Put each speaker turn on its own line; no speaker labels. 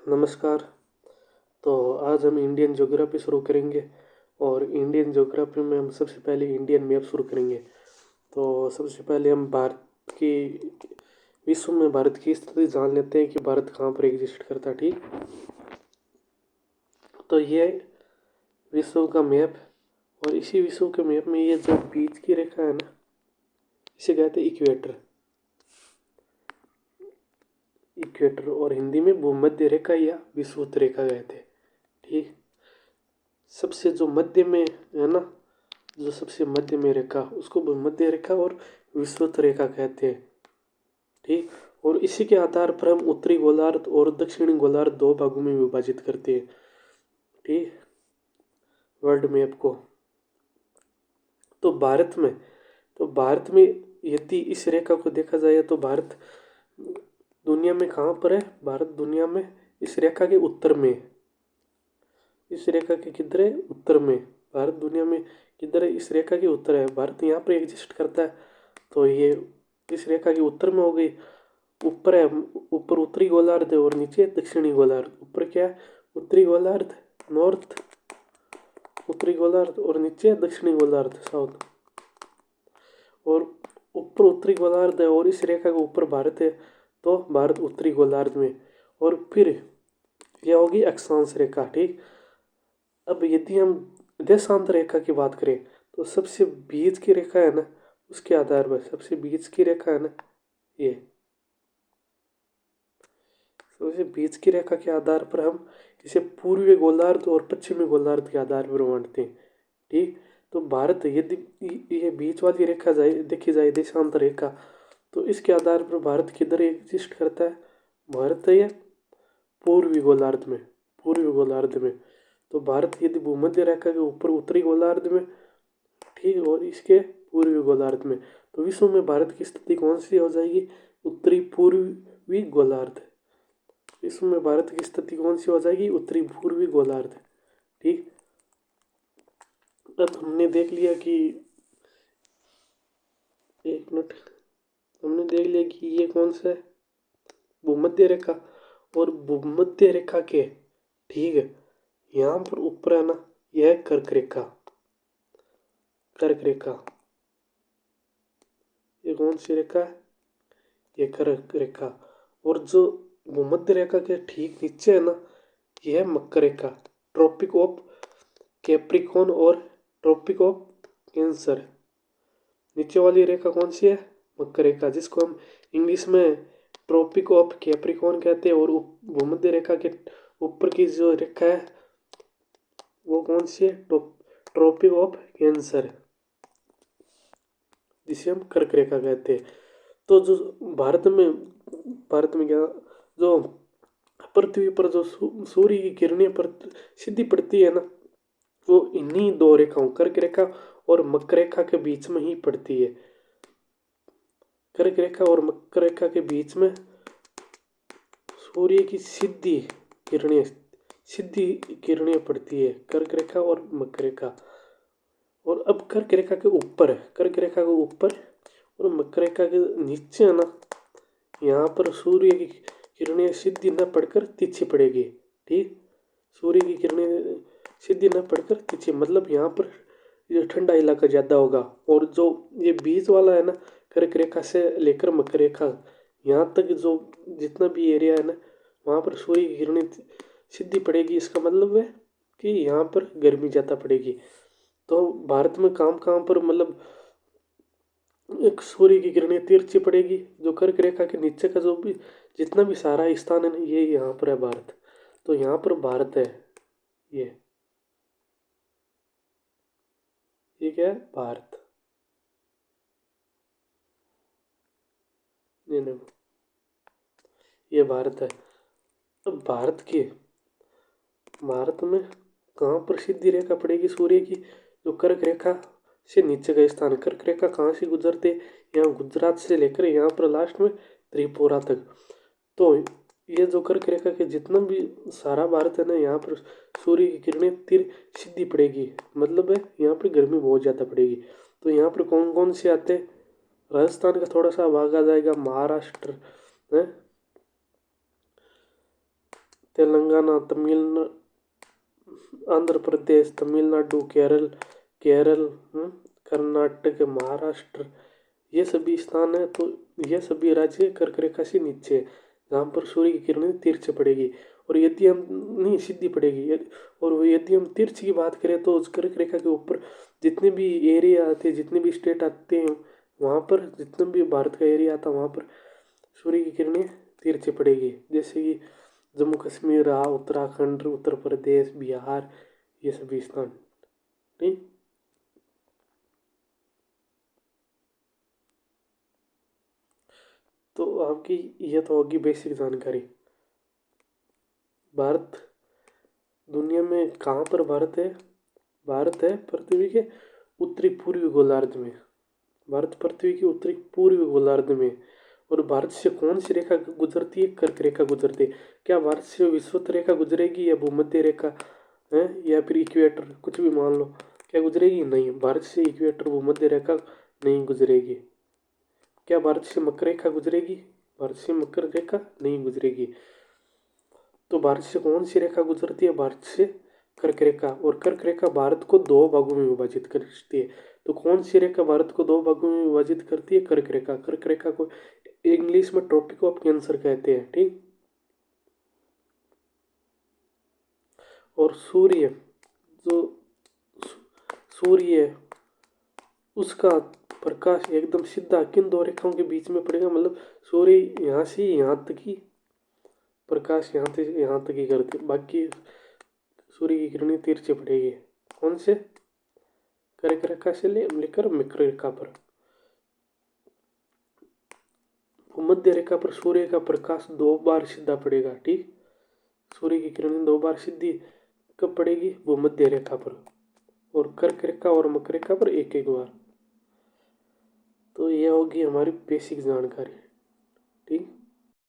नमस्कार। तो आज हम इंडियन ज्योग्राफी शुरू करेंगे और इंडियन ज्योग्राफी में हम सबसे पहले इंडियन मैप शुरू करेंगे। तो सबसे पहले हम भारत की विश्व में भारत की स्थिति जान लेते हैं कि भारत कहाँ पर एग्जिस्ट करता है। ठीक, तो ये विश्व का मैप और इसी विश्व के मैप में ये जो बीच की रेखा है ना, इसे कहते हैं इक्वेटर। इक्वेटर और हिंदी में भूमध्य रेखा या विषुवत रेखा कहते हैं। ठीक, सबसे जो मध्य में है ना, जो सबसे मध्य में रेखा उसको भूमध्य रेखा और विषुवत रेखा कहते हैं। ठीक, और इसी के आधार पर हम उत्तरी गोलार्ध और दक्षिणी गोलार्ध दो भागों में विभाजित करते हैं। ठीक, वर्ल्ड मैप को। तो भारत में यदि इस रेखा को देखा जाए तो भारत दुनिया में कहाँ पर है? भारत दुनिया में इस रेखा के उत्तर में। इस रेखा के किधर है? उत्तर में। भारत दुनिया में किधर है? इस रेखा के उत्तर है। भारत यहाँ पर एग्जिस्ट करता है। तो ये इस रेखा के उत्तर में हो गई। ऊपर है, ऊपर उत्तरी गोलार्ध है और नीचे दक्षिणी गोलार्ध। ऊपर क्या है? उत्तरी गोलार्ध नॉर्थ, उत्तरी गोलार्ध, और नीचे दक्षिणी गोलार्ध साउथ। और ऊपर उत्तरी गोलार्ध है और इस रेखा के ऊपर भारत है, तो भारत उत्तरी गोलार्ध में। और फिर यह होगी अक्षांश रेखा। ठीक, अब यदि हम देशांत रेखा की बात करें तो सबसे बीच की रेखा है ना, उसके आधार पर सबसे बीच की रेखा है ना, ये सबसे बीच की रेखा के आधार पर हम इसे पूर्वी गोलार्ध और पश्चिमी गोलार्ध के आधार पर बांटते हैं। ठीक, तो भारत यदि ये बीच वाली रेखा जाए देखी जाए देशांतर रेखा, तो इसके आधार पर भारत किधर एग्जिस्ट करता है? भारत है पूर्वी गोलार्ध में, पूर्वी गोलार्ध में। तो भारत यदि भूमध्य रेखा के ऊपर उत्तरी गोलार्ध में, ठीक, और इसके पूर्वी गोलार्ध में, तो विश्व में भारत की स्थिति कौन सी हो जाएगी? उत्तरी पूर्वी गोलार्ध। विश्व में भारत की स्थिति कौन सी हो जाएगी? उत्तरी पूर्वी गोलार्ध। ठीक, अब हमने देख लिया कि एक मिनट, हमने देख लिया कि ये कौन सा है? भूमध्य रेखा। और भूमध्य रेखा के ठीक है यहाँ पर ऊपर है ना, यह है कर्क रेखा। कर्क रेखा ये कौन सी रेखा है? ये कर्क रेखा। और जो भूमध्य रेखा के ठीक नीचे है ना, यह है मकर रेखा। ट्रॉपिक ऑफ कैप्रिकॉर्न और ट्रॉपिक ऑफ कैंसर। नीचे वाली रेखा कौन सी है? मकर रेखा, जिसको हम इंग्लिश में ट्रॉपिक ऑफ कैप्रिकॉर्न कहते हैं। और भूमध्य रेखा के ऊपर की जो रेखा है वो कौन सी है? ट्रॉपिक ऑफ कैंसर, जिसे हम कर्क रेखा कहते हैं। तो जो भारत में क्या, जो पृथ्वी पर जो सूर्य की किरणें पर सीधी पड़ती है ना, वो इन्हीं दो रेखाओं कर्क रेखा और मकर रेखा के बीच में ही पड़ती है। कर्क रेखा और मकर रेखा के बीच में सूर्य की सीधी किरणें पड़ती है, कर्क रेखा और मकर रेखा। और अब कर्क रेखा के ऊपर, कर्क रेखा के ऊपर और मकर रेखा के नीचे है ना, यहाँ पर सूर्य की किरणें सीधी न पड़कर तिरछी पड़ेगी। ठीक, सूर्य की किरणें सीधी न पड़कर तिरछी, मतलब यहाँ पर ये ठंडा इलाका ज़्यादा होगा। और जो ये बीच वाला है ना, कर्क रेखा से लेकर मकर रेखा यहाँ तक जो जितना भी एरिया है ना, वहाँ पर सूर्य की किरणें सीधी पड़ेगी। इसका मतलब है कि यहाँ पर गर्मी ज़्यादा पड़ेगी। तो भारत में कहाँ कहाँ पर मतलब एक सूर्य की किरणें तिरछी पड़ेगी? जो कर्क रेखा के नीचे का जो भी जितना भी सारा स्थान है ना, ये यहाँ पर है भारत। तो यहाँ पर भारत है, ये क्या है? भारत। नहीं नहीं, ये भारत है। तो भारत में कहाँ पर सीधी रेखा पड़ेगी सूर्य की? जो कर्क रेखा से नीचे का स्थान। कर्क रेखा कहाँ से गुजरते? यहाँ गुजरात से लेकर यहाँ पर लास्ट में त्रिपुरा तक। तो ये जो कर्क रेखा के जितना भी सारा भारत है ना, यहाँ पर सूर्य की किरणें सीधी पड़ेगी, मतलब है यहाँ पर गर्मी बहुत ज़्यादा पड़ेगी। तो यहाँ पर कौन कौन से आते हैं? राजस्थान का थोड़ा सा भाग आ जाएगा, महाराष्ट्र है, तेलंगाना, आंध्र प्रदेश, तमिलनाडु, केरल, केरल, कर्नाटक, महाराष्ट्र, ये सभी स्थान है। तो ये सभी राज्य कर्क रेखा से नीचे है, जहाँ पर सूर्य की किरणें तिरछे पड़ेगी। और यदि हम नहीं सीधी पड़ेगी, और यदि हम तिरछ की बात करें तो उस कर्क रेखा के ऊपर जितने भी एरिया आते हैं, जितने भी स्टेट आते हैं, वहाँ पर जितना भी भारत का एरिया आता है वहाँ पर सूर्य की किरणें तिरछे पड़ेगी। जैसे कि जम्मू कश्मीर रहा, उत्तराखंड, उत्तर प्रदेश, बिहार, ये सभी स्थान। ठीक। तो आपकी ये तो होगी बेसिक जानकारी। भारत दुनिया में कहाँ पर भारत है? भारत है पृथ्वी के उत्तरी पूर्वी गोलार्ध में। भारत पृथ्वी की उत्तरी पूर्वी गोलार्ध में। और भारत से कौन सी रेखा गुजरती है? कर्क रेखा गुजरती है। क्या भारत से विषुवत रेखा गुजरेगी या भूमध्य रेखा है या फिर इक्वेटर, कुछ भी मान लो, क्या गुजरेगी? नहीं, भारत से इक्वेटर भूमध्य रेखा नहीं गुजरेगी। क्या भारत से मकर रेखा गुजरेगी? भारत से मकर रेखा नहीं गुजरेगी। तो भारत से कौन सी रेखा गुजरती है? भारत से कर्क रेखा। और कर्क रेखा भारत को दो भागों में विभाजित करती है। तो कौन सी रेखा भारत को दो भागों में विभाजित करती है? कर्क रेखा। कर्क रेखा को इंग्लिश में ट्रॉपिक ऑफ कैंसर कहते हैं। ठीक। और सूर्य, जो सूर्य है उसका प्रकाश एकदम सीधा किन दो रेखाओं के बीच में पड़ेगा? मतलब सूर्य यहाँ से यहाँ तक ही प्रकाश, यहाँ से यहाँ तक ही करते, बाकी सूर्य की किरणें तिरछे पड़ेगी। कौन से? कर्क रेखा से लेकर मकर रेखा पर। भूमध्य रेखा पर सूर्य का प्रकाश दो बार सीधा पड़ेगा। ठीक। सूर्य की किरणें दो बार सीधी कब पड़ेगी? भूमध्य रेखा पर। और कर्क रेखा और मकर रेखा पर एक एक बार। तो यह होगी हमारी बेसिक जानकारी। ठीक।